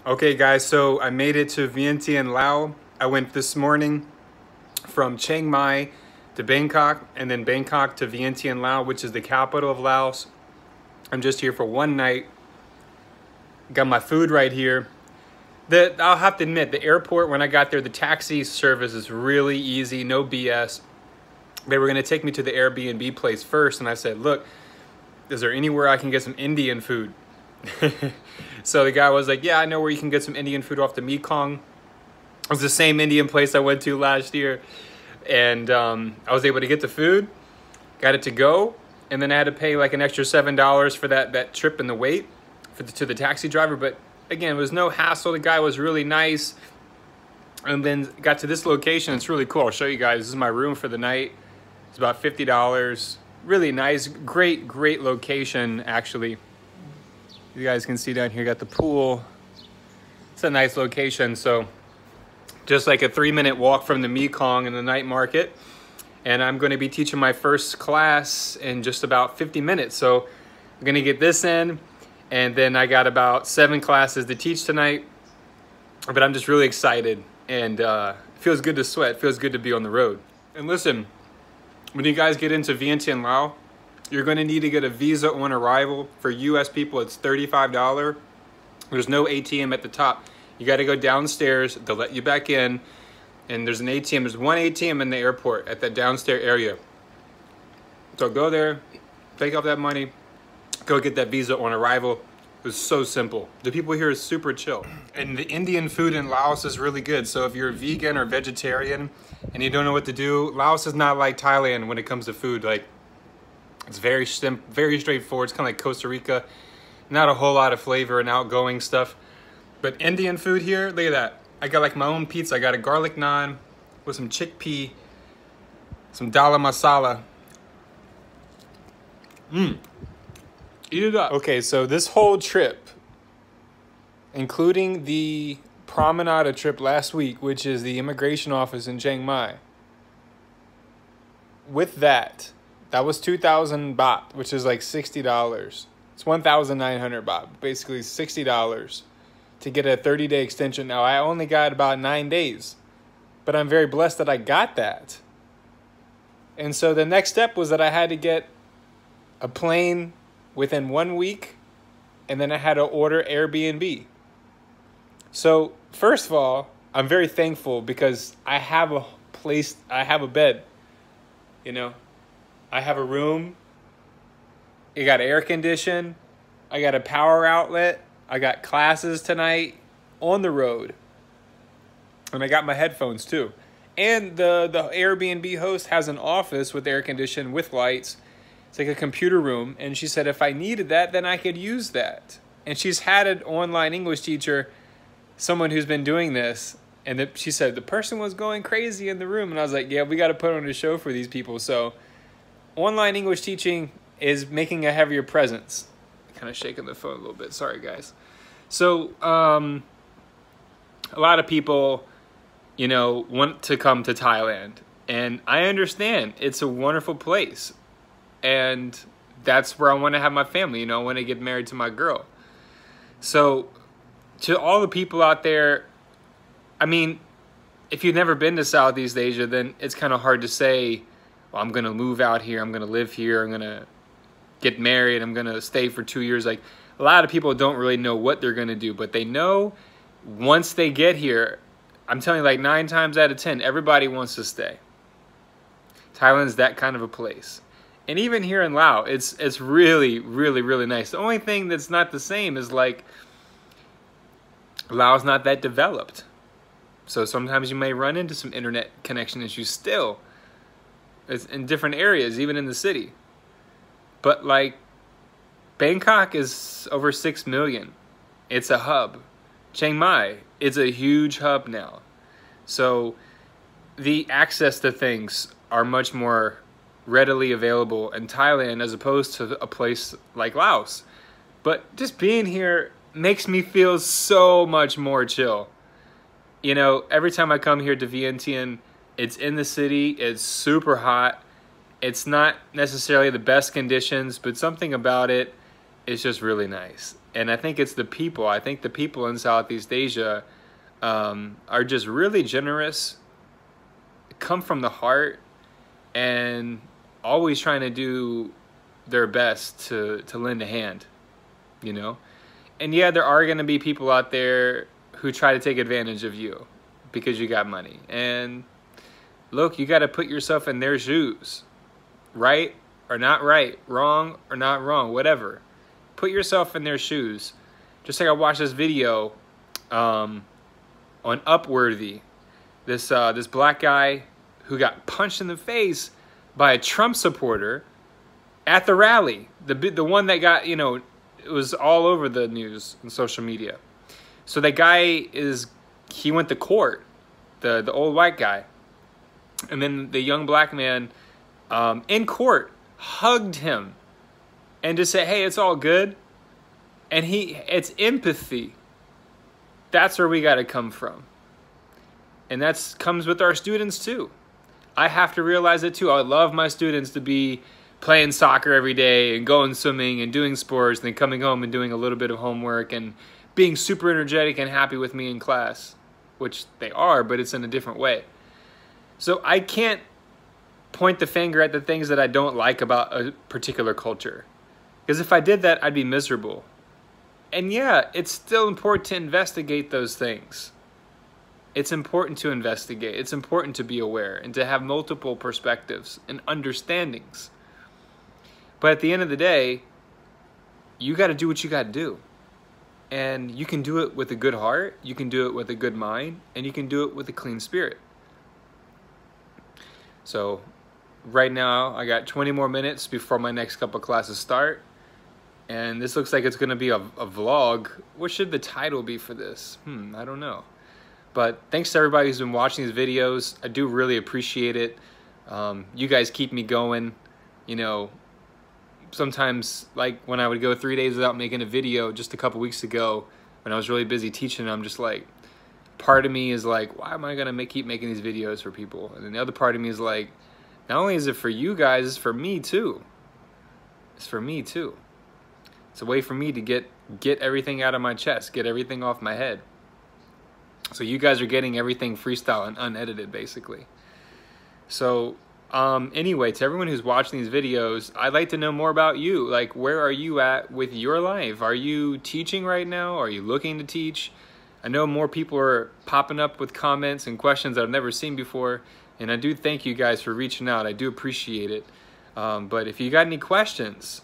Okay guys, so I made it to Vientiane, Laos. I went this morning from Chiang Mai to Bangkok and then Bangkok to Vientiane, Laos, which is the capital of Laos. I'm just here for one night. Got my food right here. I'll have to admit, the airport, when I got there, the taxi service is really easy, no BS. They were gonna take me to the Airbnb place first, and I said, look, is there anywhere I can get some Indian food? So the guy was like, yeah, I know where you can get some Indian food off the Mekong. It was the same Indian place I went to last year. And I was able to get the food, got it to go, and then I had to pay like an extra $7 for that trip and the wait to the taxi driver. But again, it was no hassle. The guy was really nice. And then got to this location. It's really cool. I'll show you guys. This is my room for the night. It's about $50. Really nice, great location, actually. You guys can see down here, got the pool. It's a nice location. So just like a 3-minute walk from the Mekong and the night market. And I'm going to be teaching my first class in just about 50 minutes. So I'm going to get this in. And then I got about 7 classes to teach tonight. But I'm just really excited. And it feels good to sweat. It feels good to be on the road. And listen, when you guys get into Vientiane, Laos, you're going to need to get a visa on arrival. For US people, it's $35. There's no ATM at the top. You got to go downstairs. They'll let you back in. And there's an ATM. There's one ATM in the airport at that downstairs area. So go there, take off that money, go get that visa on arrival. It was so simple. The people here are super chill. And the Indian food in Laos is really good. So if you're a vegan or vegetarian and you don't know what to do, Laos is not like Thailand when it comes to food. Like, it's very straightforward. It's kind of like Costa Rica. Not a whole lot of flavor and outgoing stuff. But Indian food here, look at that. I got like my own pizza. I got a garlic naan with some chickpea, some dala masala. Eat it up. Okay, so this whole trip, including the promenade trip last week, which is the immigration office in Chiang Mai, with that was 2,000 baht, which is like $60. It's 1,900 baht, basically $60 to get a 30-day extension. Now, I only got about 9 days, but I'm very blessed that I got that. And so the next step was that I had to get a plane within 1 week, and then I had to order Airbnb. So first of all, I'm very thankful because I have a place, I have a bed, you know. I have a room, it got air conditioned, I got a power outlet, I got classes tonight on the road, and I got my headphones too. And the Airbnb host has an office with air conditioning with lights. It's like a computer room, and she said if I needed that, then I could use that. And she's had an online English teacher, someone who's been doing this, and she said the person was going crazy in the room, and I was like, yeah, we got to put on a show for these people. So online English teaching is making a heavier presence. Kind of shaking the phone a little bit. Sorry, guys. So a lot of people, you know, want to come to Thailand, and I understand it's a wonderful place. And that's where I want to have my family, you know, I want to get married to my girl. So to all the people out there, I mean, if you've never been to Southeast Asia, then it's kind of hard to say, well, I'm going to move out here, I'm going to live here, I'm going to get married, I'm going to stay for 2 years. Like, a lot of people don't really know what they're going to do, but they know once they get here, I'm telling you, like 9 times out of 10, everybody wants to stay. Thailand's that kind of a place. And even here in Laos, it's really nice. The only thing that's not the same is like Laos not that developed. So sometimes you may run into some internet connection issues still. It's in different areas, even in the city. But like Bangkok is over 6 million. It's a hub. Chiang Mai, it's a huge hub now. So the access to things are much more readily available in Thailand as opposed to a place like Laos. But just being here makes me feel so much more chill. You know, every time I come here to Vientiane, it's in the city, it's super hot. It's not necessarily the best conditions, but something about it is just really nice. And I think it's the people. I think the people in Southeast Asia are just really generous, come from the heart, and always trying to do their best to lend a hand, you know? And yeah, there are going to be people out there who try to take advantage of you because you got money. And look, you got to put yourself in their shoes. Right or not right, wrong or not wrong, whatever. Put yourself in their shoes. Just like I watched this video on Upworthy. This black guy who got punched in the face by a Trump supporter at the rally. The one that got, you know, it was all over the news and social media. So that guy he went to court, the old white guy. And then the young black man in court hugged him and just said, hey, it's all good. And it's empathy. That's where we got to come from. And that comes with our students too. I have to realize it too. I love my students to be playing soccer every day and going swimming and doing sports and then coming home and doing a little bit of homework and being super energetic and happy with me in class, which they are, but it's in a different way. So I can't point the finger at the things that I don't like about a particular culture. Because if I did that, I'd be miserable. And yeah, it's still important to investigate those things. It's important to investigate. It's important to be aware and to have multiple perspectives and understandings. But at the end of the day, you got to do what you got to do. And you can do it with a good heart, you can do it with a good mind, and you can do it with a clean spirit. So right now, I got 20 more minutes before my next couple classes start. And this looks like it's going to be a vlog. What should the title be for this? I don't know. But thanks to everybody who's been watching these videos. I do really appreciate it. You guys keep me going. You know, sometimes, like when I would go 3 days without making a video just a couple weeks ago, when I was really busy teaching, I'm just like, part of me is like, why am I going to keep making these videos for people? And then the other part of me is like, not only is it for you guys, it's for me too. It's for me too. It's a way for me to get everything out of my chest, get everything off my head. So you guys are getting everything freestyle and unedited, basically. So anyway, to everyone who's watching these videos, I'd like to know more about you. Like, where are you at with your life? Are you teaching right now? Are you looking to teach? I know more people are popping up with comments and questions that I've never seen before. And I do thank you guys for reaching out. I do appreciate it. But if you got any questions,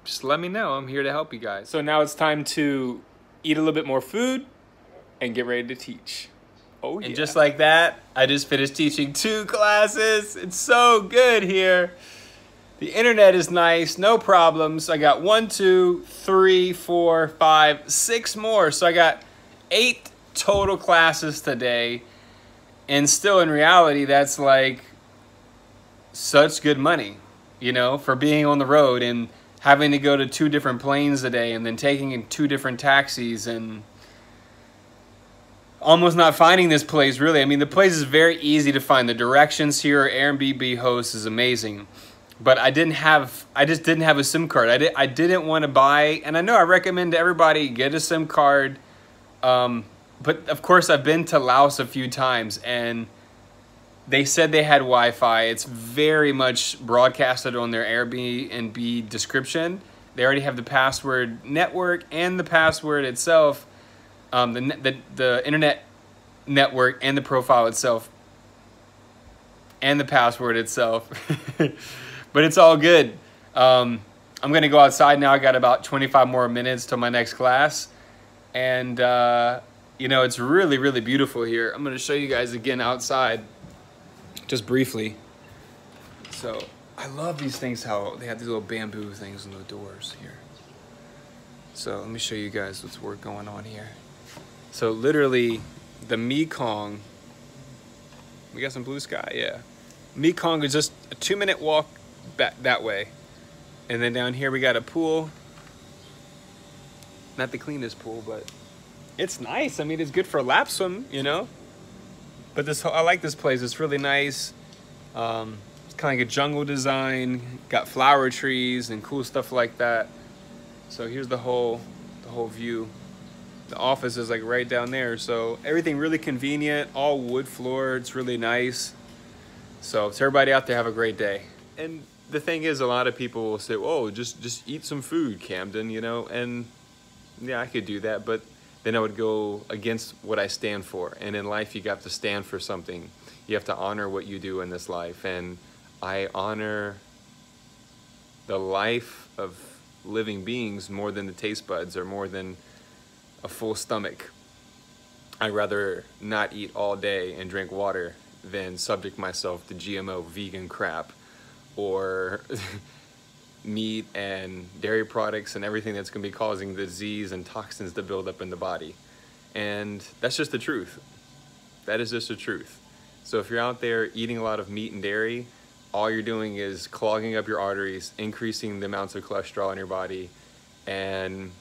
just let me know. I'm here to help you guys. So now it's time to eat a little bit more food and get ready to teach. Oh, yeah. And just like that, I just finished teaching 2 classes. It's so good here. The internet is nice, no problems. I got 1, 2, 3, 4, 5, 6 more. So I got 8 total classes today. And still in reality, that's like such good money, you know, for being on the road and having to go to 2 different planes a day and then taking in 2 different taxis and almost not finding this place, really. I mean, the place is very easy to find. The directions here, AirBnB host is amazing. But I just didn't have a SIM card. I didn't want to buy, and I know I recommend to everybody get a SIM card. But of course, I've been to Laos a few times, and they said they had Wi-Fi. It's very much broadcasted on their Airbnb description. They already have the password network and the password itself, the internet network and the profile itself, and the password itself. But it's all good. I'm gonna go outside now. I got about 25 more minutes till my next class, and you know, it's really, really beautiful here. I'm gonna show you guys again outside, just briefly. So I love these things, how they have these little bamboo things on the doors here. So let me show you guys what's going on here. So literally the Mekong, we got some blue sky, yeah. Mekong is just a 2-minute walk back that way. And then down here we got a pool. Not the cleanest pool, but it's nice. I mean, it's good for a lap swim, you know? But I like this place. It's really nice. It's kind of like a jungle design. Got flower trees and cool stuff like that. So here's the whole view. The office is like right down there. So everything really convenient, all wood floor. It's really nice. So to everybody out there, have a great day. And the thing is, a lot of people will say, "Oh, just eat some food, Camden," you know, and yeah, I could do that, but then I would go against what I stand for. And in life, you have to stand for something. You have to honor what you do in this life. And I honor the life of living beings more than the taste buds or more than a full stomach. I'd rather not eat all day and drink water than subject myself to GMO vegan crap or meat and dairy products and everything that's going to be causing disease and toxins to build up in the body. And that's just the truth. That is just the truth. So if you're out there eating a lot of meat and dairy, all you're doing is clogging up your arteries, increasing the amounts of cholesterol in your body, and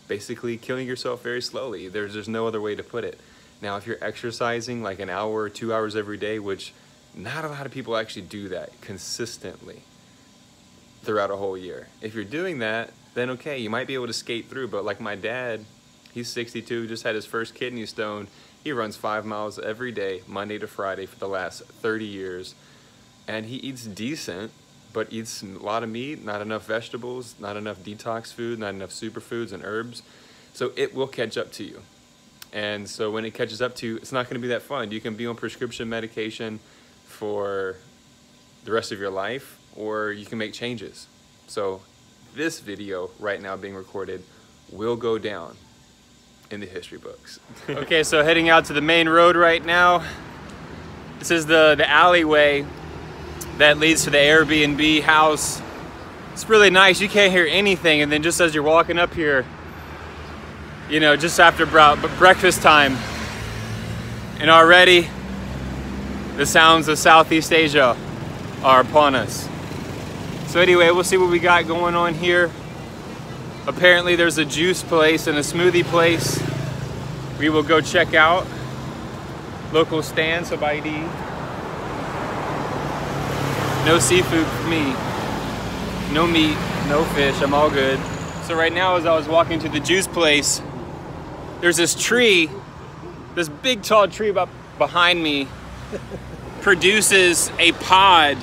basically killing yourself very slowly. There's no other way to put it. Now, if you're exercising like an hour or 2 hours every day, which not a lot of people actually do that consistently throughout a whole year. If you're doing that, then okay, you might be able to skate through. But like my dad, he's 62, just had his first kidney stone. He runs 5 miles every day, Monday to Friday for the last 30 years. And he eats decent, but eats a lot of meat, not enough vegetables, not enough detox food, not enough superfoods and herbs. So it will catch up to you. And so when it catches up to you, it's not going to be that fun. You can be on prescription medication for the rest of your life, or you can make changes. So this video right now being recorded will go down in the history books. Okay, so heading out to the main road right now. This is the alleyway that leads to the Airbnb house. It's really nice. You can't hear anything, and then just as you're walking up here, you know, just after breakfast time, and already the sounds of Southeast Asia are upon us. So anyway, we'll see what we got going on here. Apparently there's a juice place and a smoothie place we will go check out. Local stand, so by D. No seafood for me. No meat, no fish, I'm all good. So right now, as I was walking to the juice place, there's this tree, this big tall tree behind me produces a pod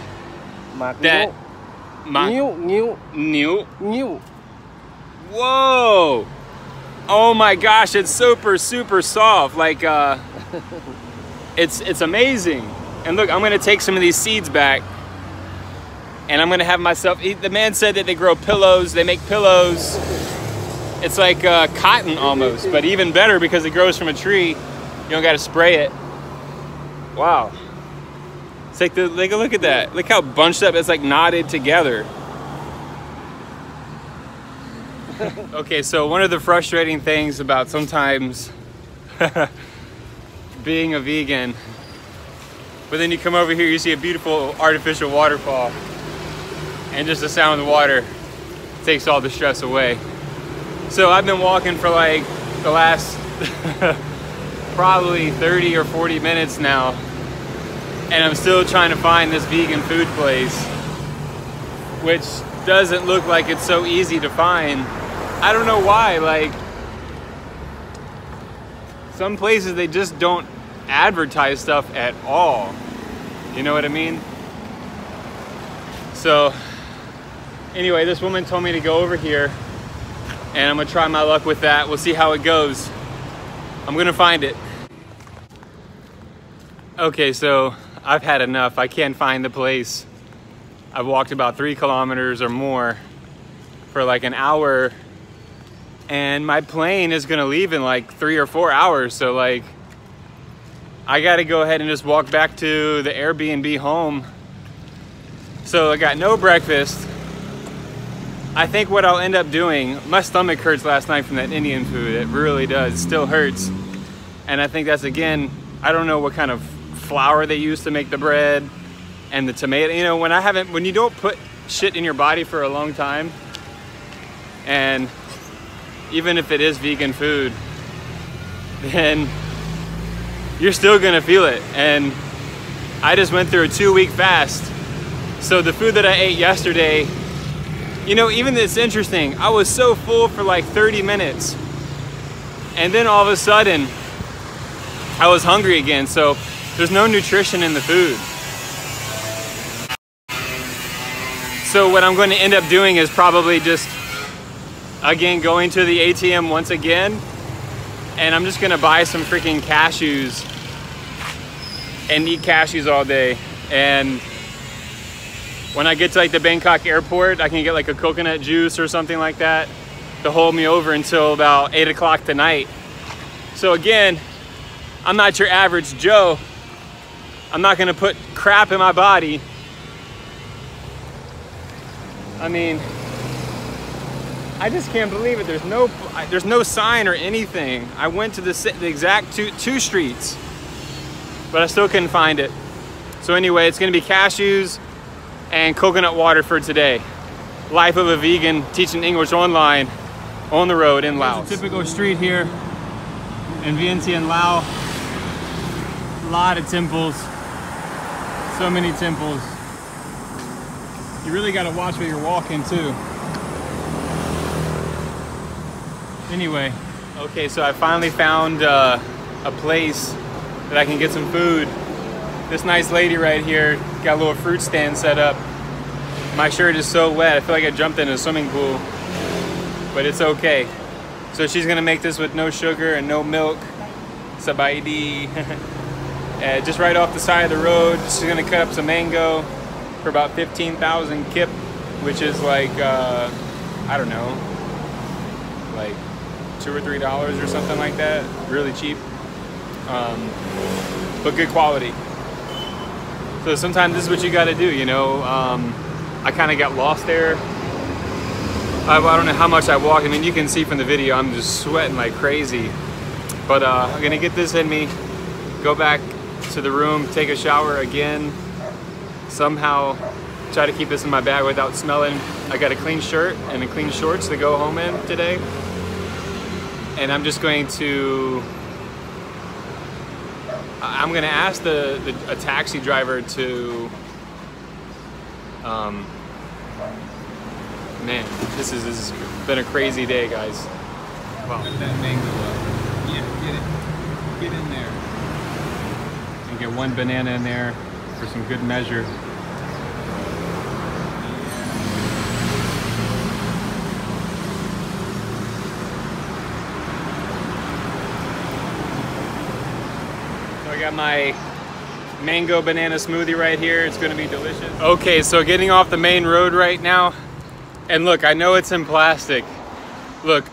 that... New. Whoa! Oh my gosh, it's super soft. Like, it's amazing. And look, I'm gonna take some of these seeds back, and I'm gonna have myself eat. The man said that they grow pillows, they make pillows. It's like cotton almost, but even better because it grows from a tree. You don't gotta spray it. Wow. It's like, like, look at that. Look how bunched up, it's like knotted together. Okay, so one of the frustrating things about sometimes being a vegan, but then you come over here, you see a beautiful artificial waterfall, and just the sound of the water takes all the stress away. So I've been walking for like the last probably 30 or 40 minutes now, and I'm still trying to find this vegan food place, which doesn't look like it's so easy to find. I don't know why. Like, some places they just don't advertise stuff at all. You know what I mean? So anyway, this woman told me to go over here, and I'm gonna try my luck with that. We'll see how it goes. I'm gonna find it. Okay, so I've had enough. I can't find the place. I've walked about 3 kilometers or more for like an hour, and my plane is gonna leave in like 3 or 4 hours. So like, I gotta go ahead and just walk back to the Airbnb home. So I got no breakfast. I think what I'll end up doing, my stomach hurts last night from that Indian food. It really does, it still hurts. And I think that's, again, I don't know what kind of flour they use to make the bread and the tomato. You know, when you don't put shit in your body for a long time, and even if it is vegan food, then you're still gonna feel it. And I just went through a 2-week fast. So the food that I ate yesterday You know, even it's interesting, I was so full for like 30 minutes. And then all of a sudden, I was hungry again. So there's no nutrition in the food. So what I'm going to end up doing is probably just, again, going to the ATM once again. And I'm just going to buy some freaking cashews and eat cashews all day. And when I get to like the Bangkok airport, I can get like a coconut juice or something like that to hold me over until about 8 o'clock tonight. So again, I'm not your average Joe. I'm not gonna put crap in my body. I mean, I just can't believe it. There's no sign or anything. I went to the exact two streets, but I still couldn't find it. So anyway, it's gonna be cashews and coconut water for today. Life of a vegan, teaching English online, on the road in Laos. It's a typical street here in Vientiane, Laos. A lot of temples, so many temples. You really gotta watch where you're walking too. Anyway, okay, so I finally found a place that I can get some food. This nice lady right here got a little fruit stand set up. My shirt is so wet, I feel like I jumped in a swimming pool, but it's okay. So she's gonna make this with no sugar and no milk. Sabaidi. Just right off the side of the road. She's gonna cut up some mango for about 15,000 kip, which is like, I don't know, like $2 or $3 or something like that. Really cheap, but good quality. So sometimes this is what you gotta do, you know. I kind of got lost there. I don't know how much I walked. I mean, you can see from the video, I'm just sweating like crazy. But I'm gonna get this in me, go back to the room, take a shower again, somehow try to keep this in my bag without smelling. I got a clean shirt and a clean shorts to go home in today. And I'm just going to, I'm gonna ask a taxi driver to, man, this has been a crazy day, guys. Wow. Cut that mango up. Yeah, get in there. And get one banana in there for some good measure. So I got my mango banana smoothie right here. It's gonna be delicious. Okay, so getting off the main road right now. And look, I know it's in plastic. Look,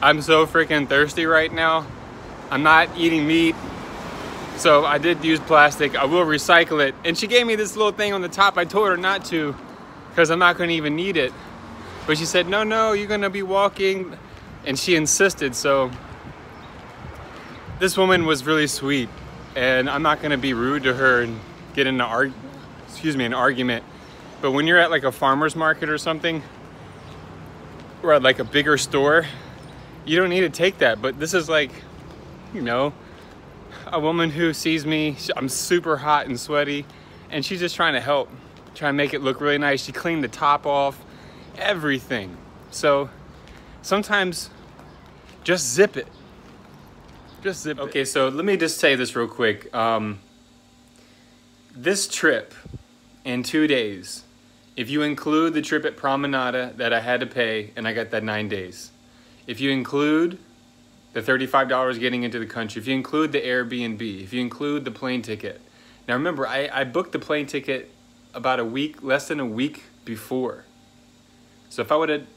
I'm so freaking thirsty right now. I'm not eating meat, so I did use plastic. I will recycle it. And she gave me this little thing on the top. I told her not to, because I'm not gonna even need it. But she said, no, you're gonna be walking. And she insisted, so. This woman was really sweet. And I'm not gonna be rude to her and get into an argument. But when you're at like a farmer's market or something, or at like a bigger store, you don't need to take that. But this is like, you know, a woman who sees me, I'm super hot and sweaty, and she's just trying to help, trying to make it look really nice. She cleaned the top off, everything. So sometimes just zip it. Just zip it. Okay, so let me just say this real quick. This trip in 2 days, if you include the trip at Promenada that I had to pay, and I got that 9 days. If you include the $35 getting into the country, if you include the Airbnb, if you include the plane ticket. Now remember, I booked the plane ticket about a week, less than a week before. So if I would have,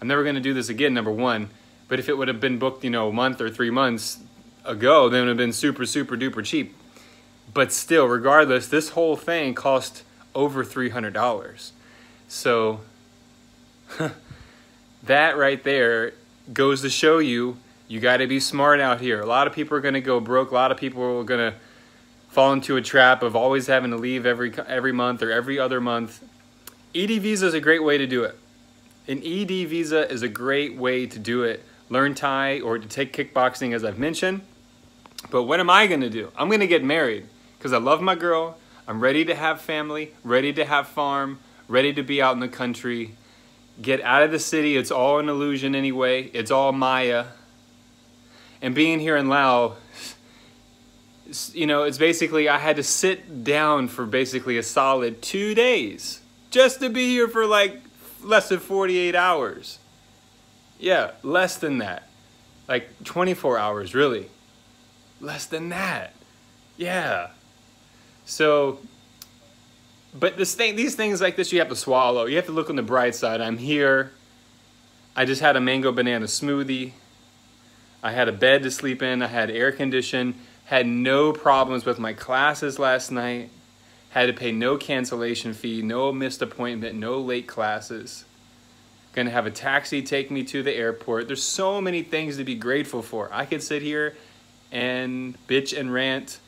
I'm never gonna do this again, number one, but if it would have been booked, you know, a month or 3 months ago, then it would have been super, super duper cheap. But still, regardless, this whole thing cost over $300. So that right there goes to show you, you got to be smart out here. A lot of people are going to go broke. A lot of people are going to fall into a trap of always having to leave every month or every other month. ED visa is a great way to do it. An ED visa is a great way to do it. Learn Thai or to take kickboxing, as I've mentioned. But what am I going to do? I'm going to get married because I love my girl. I'm ready to have family, ready to have farm, ready to be out in the country. Get out of the city. It's all an illusion anyway. It's all Maya. And being here in Laos, you know, it's basically, I had to sit down for basically a solid 2 days just to be here for like less than 48 hours. Yeah, less than that. Like 24 hours, really. Less than that. Yeah. So, but these things like this, you have to swallow. You have to look on the bright side. I'm here. I just had a mango banana smoothie. I had a bed to sleep in. I had air conditioning. Had no problems with my classes last night. Had to pay no cancellation fee, no missed appointment, no late classes. Gonna have a taxi take me to the airport. There's so many things to be grateful for. I could sit here and bitch and rant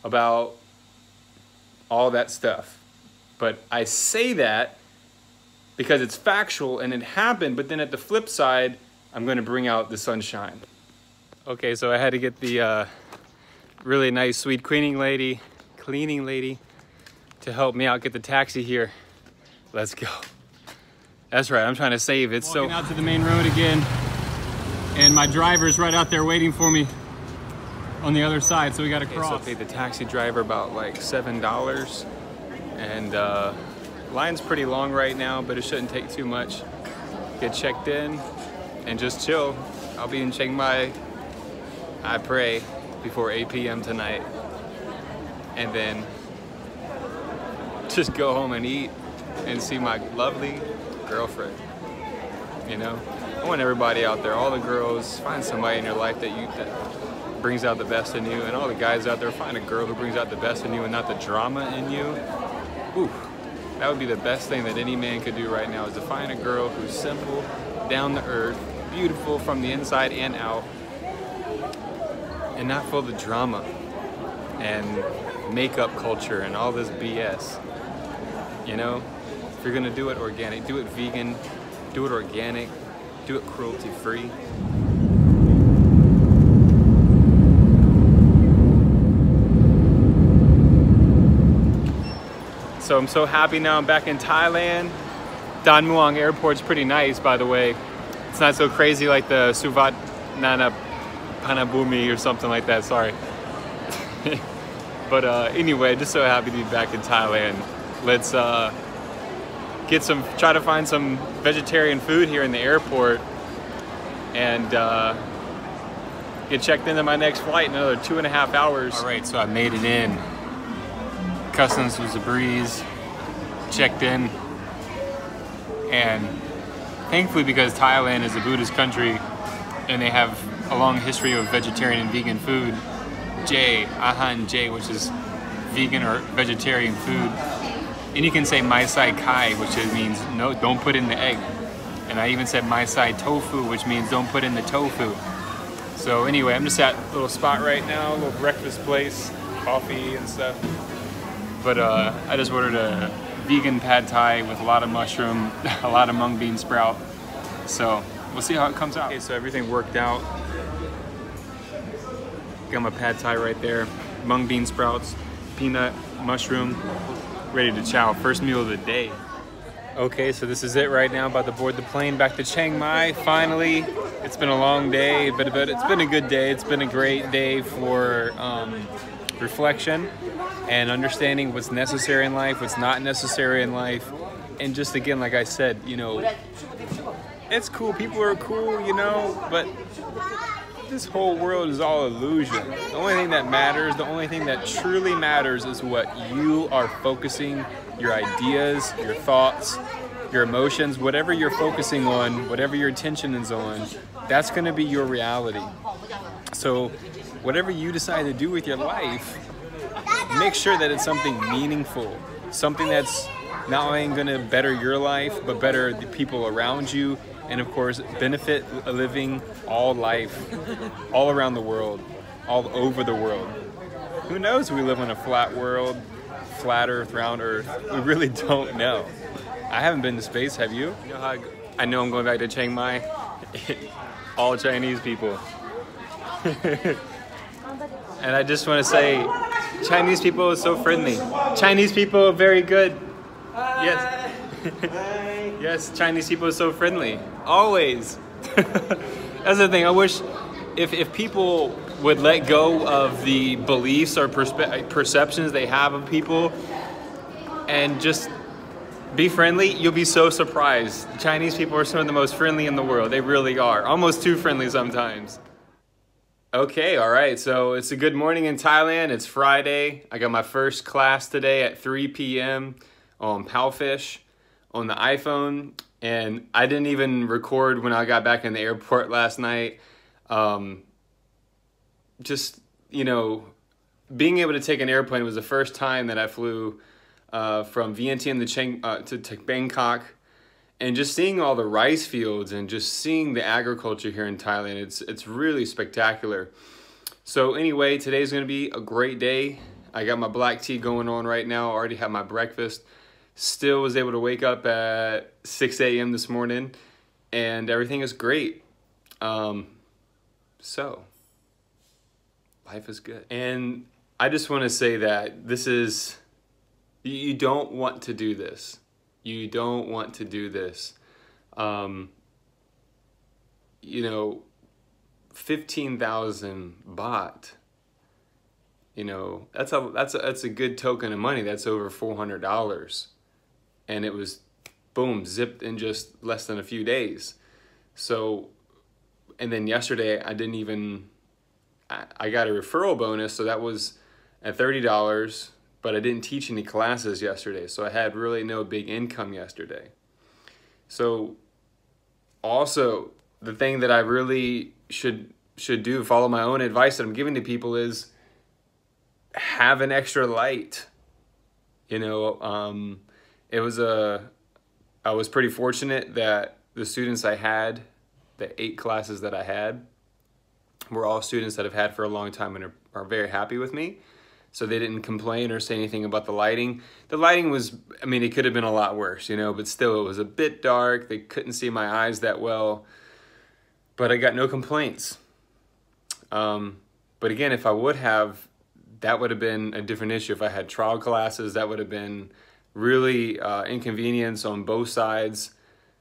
about all that stuff. But I say that because it's factual and it happened, but then at the flip side, I'm gonna bring out the sunshine. Okay, so I had to get the really nice, sweet cleaning lady to help me out get the taxi here. Let's go. That's right, I'm trying to save it. Walking out to the main road again, and my driver's right out there waiting for me on the other side, so we gotta cross. So I paid the taxi driver about like $7, and line's pretty long right now, but it shouldn't take too much. Get checked in and just chill. I'll be in Chiang Mai, I pray, before 8 p.m. tonight, and then just go home and eat and see my lovely girlfriend. You know, I want everybody out there, all the girls, find somebody in your life that brings out the best in you, and all the guys out there, find a girl who brings out the best in you and not the drama in you. Ooh, that would be the best thing that any man could do right now, is to find a girl who's simple, down to earth, beautiful from the inside and out, and not full of drama and makeup culture and all this BS. You know, if you're gonna do it organic, do it vegan, do it organic, do it cruelty free. So I'm so happy now I'm back in Thailand. Don Muang Airport's pretty nice, by the way. It's not so crazy like the Suvat Nana Panabumi or something like that, sorry. But anyway, just so happy to be back in Thailand. Let's try to find some vegetarian food here in the airport, and get checked into my next flight in another 2.5 hours. All right, so I made it in. Customs was a breeze, checked in, and thankfully, because Thailand is a Buddhist country and they have a long history of vegetarian and vegan food, Ahan J, which is vegan or vegetarian food. And you can say Mai Sai Kai, which means no, don't put in the egg. And I even said Mai Sai Tofu, which means don't put in the tofu. So anyway, I'm just at a little spot right now, a little breakfast place, coffee and stuff. But I just ordered a vegan pad thai with a lot of mushroom, a lot of mung bean sprout. So we'll see how it comes out. Okay, so everything worked out. Got my pad thai right there. Mung bean sprouts, peanut, mushroom, ready to chow. First meal of the day. Okay, so this is it right now. About to board the plane back to Chiang Mai. Finally, it's been a long day, but it's been a good day. It's been a great day for reflection and understanding what's necessary in life, what's not necessary in life. And just again, like I said, you know, it's cool. People are cool, you know, but this whole world is all illusion. The only thing that matters, the only thing that truly matters is what you are focusing, your ideas, your thoughts, your emotions, whatever you're focusing on, whatever your attention is on, that's gonna be your reality. So whatever you decide to do with your life, make sure that it's something meaningful, something that's not only gonna better your life, but better the people around you, and of course, benefit living all life, all around the world, all over the world. Who knows, we live in a flat world, flat earth, round earth. We really don't know. I haven't been to space, have you? You know how I know I'm going back to Chiang Mai? All Chinese people. And I just want to say, Chinese people are so friendly. Chinese people are very good. Yes. Yes, Chinese people are so friendly. Always. That's the thing. I wish if people would let go of the beliefs or perceptions they have of people and just be friendly, you'll be so surprised. Chinese people are some of the most friendly in the world. They really are. Almost too friendly sometimes. Okay, all right. So it's a good morning in Thailand. It's Friday. I got my first class today at 3 p.m. on Palfish on the iPhone. And I didn't even record when I got back in the airport last night. Just, you know, being able to take an airplane was the first time that I flew from Vientiane to Bangkok, and just seeing all the rice fields and just seeing the agriculture here in Thailand, it's really spectacular. So anyway, today's gonna be a great day. I got my black tea going on right now. I already had my breakfast. Still was able to wake up at 6 a.m. this morning, and everything is great. So life is good. And I just want to say that this is, you don't want to do this. You don't want to do this. You know, 15,000 baht, you know, that's a good token of money. That's over $400. And it was, boom, zipped in just less than a few days. So, and then yesterday I didn't even, I got a referral bonus, so that was at $30, but I didn't teach any classes yesterday, so I had really no big income yesterday. So also, the thing that I really should do, follow my own advice that I'm giving to people, is have an extra light. You know, I was pretty fortunate that the students I had, the 8 classes that I had, were all students that I've had for a long time and are very happy with me. So they didn't complain or say anything about the lighting. The lighting was, I mean, it could have been a lot worse, you know, but still it was a bit dark. They couldn't see my eyes that well, but I got no complaints. But again, if I would have, that would have been a different issue. If I had trial classes, that would have been really inconvenience on both sides.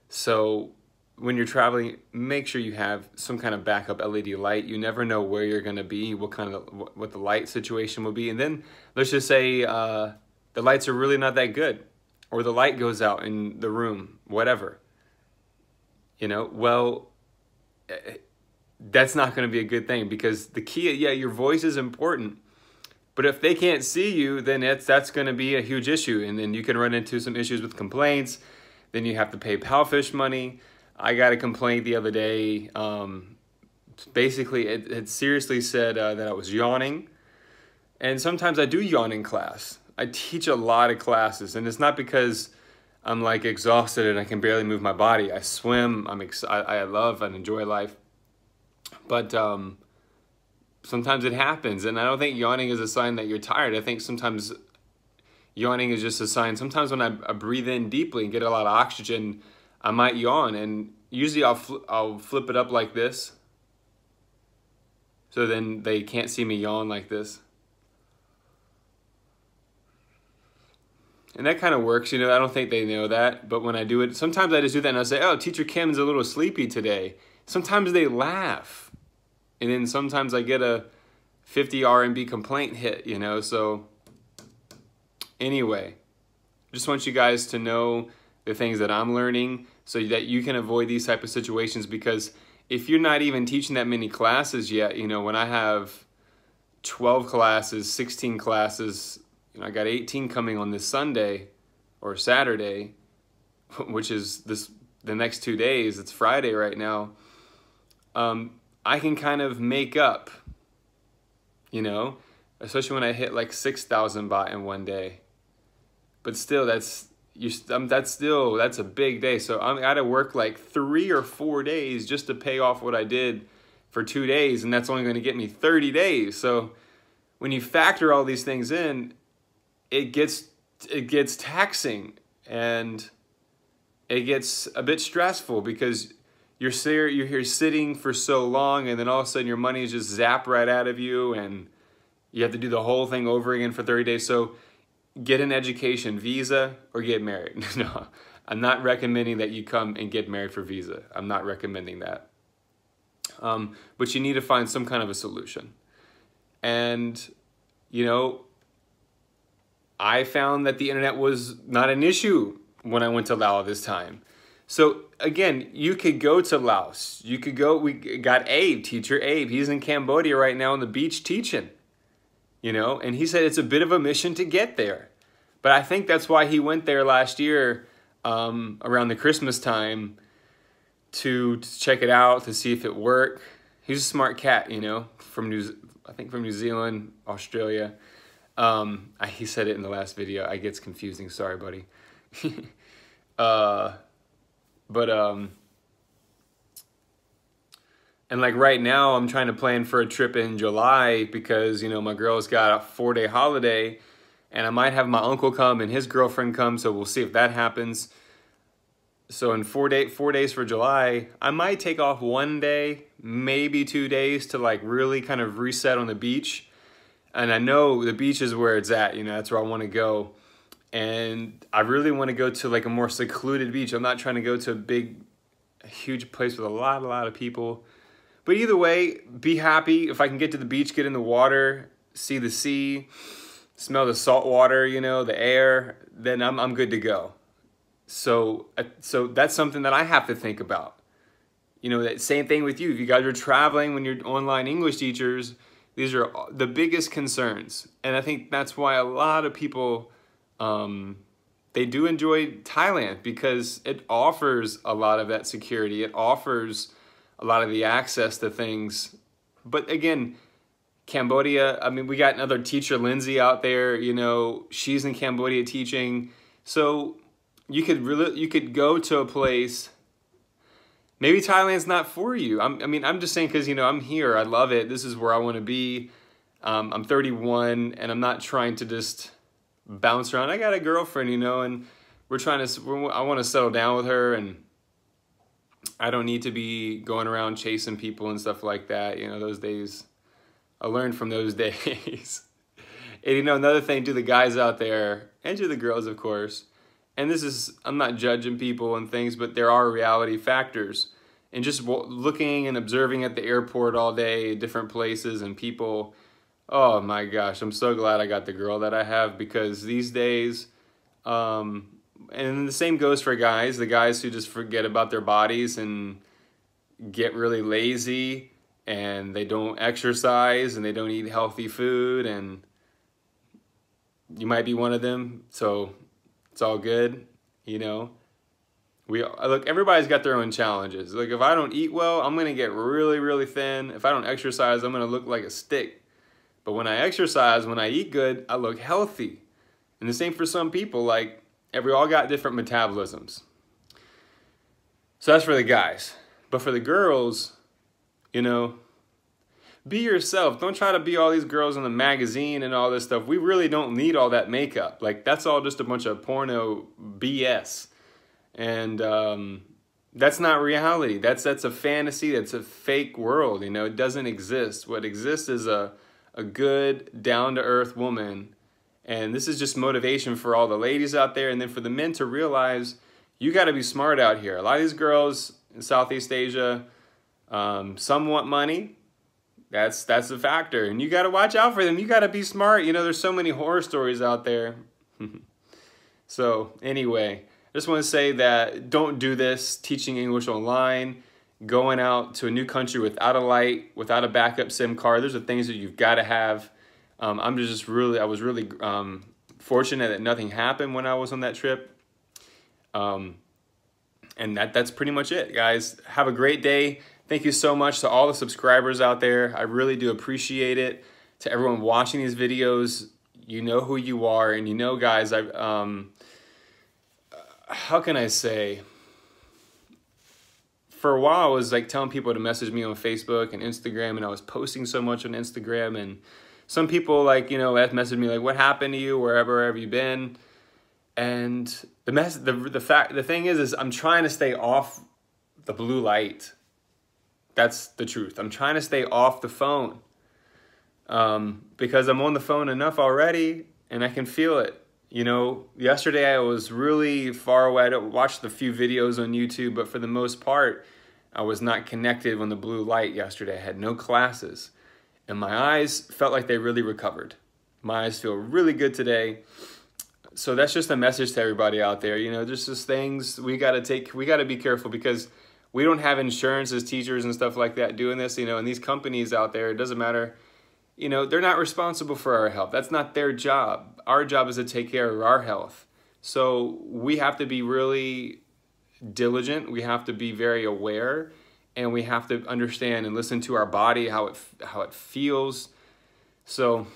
So when you're traveling, make sure you have some kind of backup LED light. You never know where you're going to be, what the light situation will be. And then let's just say the lights are really not that good, or the light goes out in the room, whatever. You know, well, that's not going to be a good thing, because the key, yeah, your voice is important, but if they can't see you, then that's going to be a huge issue. And then you can run into some issues with complaints. Then you have to pay Palfish money. I got a complaint the other day. Basically, it seriously said that I was yawning. And sometimes I do yawn in class. I teach a lot of classes, and it's not because I'm like exhausted and I can barely move my body. I swim, I love and enjoy life. But sometimes it happens, and I don't think yawning is a sign that you're tired. I think sometimes yawning is just a sign. Sometimes when I breathe in deeply and get a lot of oxygen, I might yawn, and usually I'll flip it up like this, so then they can't see me yawn like this. And that kind of works, you know. I don't think they know that, but when I do it, sometimes I just do that and I say, oh, Teacher Kim's a little sleepy today. Sometimes they laugh, and then sometimes I get a 50 RMB complaint hit, you know. So anyway, just want you guys to know the things that I'm learning so that you can avoid these type of situations. Because if you're not even teaching that many classes yet, you know, when I have 12 classes, 16 classes, you know, I got 18 coming on this Sunday or Saturday, which is the next 2 days. It's Friday right now. I can kind of make up, you know, especially when I hit like 6,000 baht in one day. But still, that's a big day. So I got to work like 3 or 4 days just to pay off what I did for 2 days, and that's only going to get me 30 days. So when you factor all these things in, it gets taxing, and it gets a bit stressful, because you're here sitting for so long, and then all of a sudden your money is just zapped right out of you, and you have to do the whole thing over again for 30 days. So get an education visa or get married. No, I'm not recommending that you come and get married for visa. I'm not recommending that. But you need to find some kind of a solution. And, you know, I found that the internet was not an issue when I went to Laos this time. So again, you could go to Laos. You could go, we got Abe, teacher Abe. He's in Cambodia right now on the beach teaching, you know, and he said it's a bit of a mission to get there. But I think that's why he went there last year around the Christmas time to check it out, to see if it worked. He's a smart cat, you know, I think from New Zealand, Australia. He said it in the last video. It gets confusing. Sorry, buddy. And like right now, I'm trying to plan for a trip in July because, you know, my girl's got a 4-day holiday and I might have my uncle come and his girlfriend come. So we'll see if that happens. So in 4 days for July, I might take off 1 day, maybe 2 days to like really kind of reset on the beach. And I know the beach is where it's at, you know, that's where I want to go. And I really want to go to like a more secluded beach. I'm not trying to go to a huge place with a lot of people. But either way, be happy. If I can get to the beach, get in the water, see the sea, smell the salt water, you know, the air, then I'm good to go. So that's something that I have to think about. You know, that same thing with you. If you guys are traveling when you're online English teachers, these are the biggest concerns. And I think that's why a lot of people, they do enjoy Thailand because it offers a lot of that security. It offers a lot of the access to things. But again, Cambodia, I mean, we got another teacher, Lindsay, out there, you know, she's in Cambodia teaching. So you could go to a place, maybe Thailand's not for you. I'm just saying because, you know, I'm here, I love it. This is where I want to be. I'm 31 and I'm not trying to just bounce around. I got a girlfriend, you know, and I want to settle down with her, and I don't need to be going around chasing people and stuff like that. You know, those days, I learned from those days. And, you know, another thing to the guys out there, and to the girls, of course, and this is, I'm not judging people and things, but there are reality factors. And just looking and observing at the airport all day, different places and people, oh my gosh, I'm so glad I got the girl that I have, because these days, and the same goes for guys, the guys who just forget about their bodies and get really lazy and they don't exercise and they don't eat healthy food, and you might be one of them, so it's all good, you know. Look, everybody's got their own challenges. Like, if I don't eat well, I'm gonna get really thin. If I don't exercise, I'm gonna look like a stick. But when I exercise, when I eat good, I look healthy. And the same for some people. Like, we all got different metabolisms. So that's for the guys. But for the girls, you know, be yourself. Don't try to be all these girls in the magazine and all this stuff. We really don't need all that makeup. Like, that's all just a bunch of porno BS. And that's not reality. That's a fantasy. That's a fake world. You know, it doesn't exist. What exists is a good, down-to-earth woman. And this is just motivation for all the ladies out there, and then for the men to realize you got to be smart out here. A lot of these girls in Southeast Asia, some want money. That's a factor, and you got to watch out for them. You got to be smart. You know, there's so many horror stories out there. So anyway, I just want to say that don't do this, teaching English online, going out to a new country without a light, without a backup SIM card. Those are things that you've got to have. I was really fortunate that nothing happened when I was on that trip. And that's pretty much it, guys. Have a great day. Thank you so much to all the subscribers out there. I really do appreciate it. To everyone watching these videos, you know who you are, and you know, guys, how can I say? For a while, I was like telling people to message me on Facebook and Instagram, and I was posting so much on Instagram, and some people, like, you know, messaged me like, what happened to you? Wherever have you been? And the thing is I'm trying to stay off the blue light. That's the truth. I'm trying to stay off the phone because I'm on the phone enough already, and I can feel it. You know, yesterday I was really far away. I watched a few videos on YouTube, but for the most part, I was not connected on the blue light yesterday. I had no classes, and my eyes felt like they really recovered. My eyes feel really good today. So that's just a message to everybody out there. You know, there's just things we got to be careful, because we don't have insurance as teachers and stuff like that doing this, you know, and these companies out there, it doesn't matter. You know, they're not responsible for our health. That's not their job. Our job is to take care of our health. So we have to be really diligent. We have to be very aware, and we have to understand and listen to our body, how it feels. So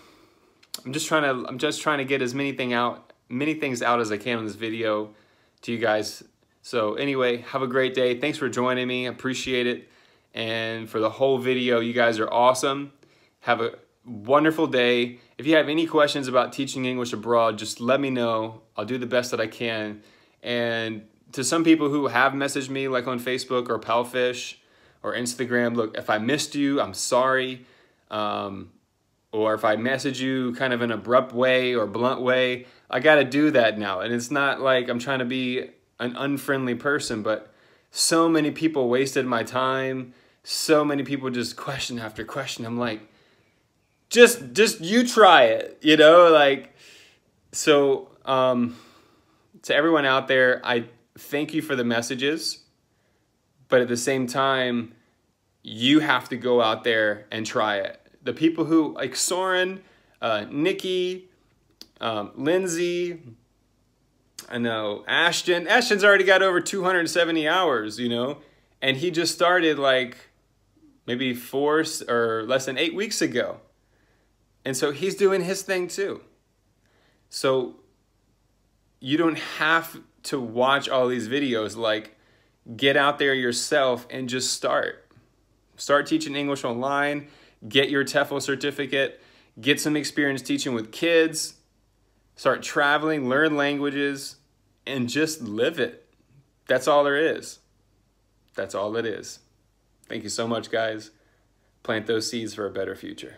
I'm just trying to get as many things out as I can in this video to you guys. So anyway, have a great day. Thanks for joining me. I appreciate it. And for the whole video, you guys are awesome. Have a wonderful day. If you have any questions about teaching English abroad, just let me know. I'll do the best that I can. And to some people who have messaged me, like on Facebook or Palfish or Instagram, look, if I missed you, I'm sorry. Or if I message you kind of in an abrupt way or blunt way, I got to do that now. And it's not like I'm trying to be an unfriendly person, but so many people wasted my time. So many people just question after question. I'm like, just you try it, you know, like, so to everyone out there, I thank you for the messages, but at the same time, you have to go out there and try it. The people who, like Soren, Nikki, Lindsay, I know Ashton. Ashton's already got over 270 hours, you know, and he just started like maybe 4 or less than 8 weeks ago. And so he's doing his thing too. So you don't have to watch all these videos. Like, get out there yourself and just start. Start teaching English online. Get your TEFL certificate. Get some experience teaching with kids. Start traveling, learn languages, and just live it. That's all there is. That's all it is. Thank you so much, guys. Plant those seeds for a better future.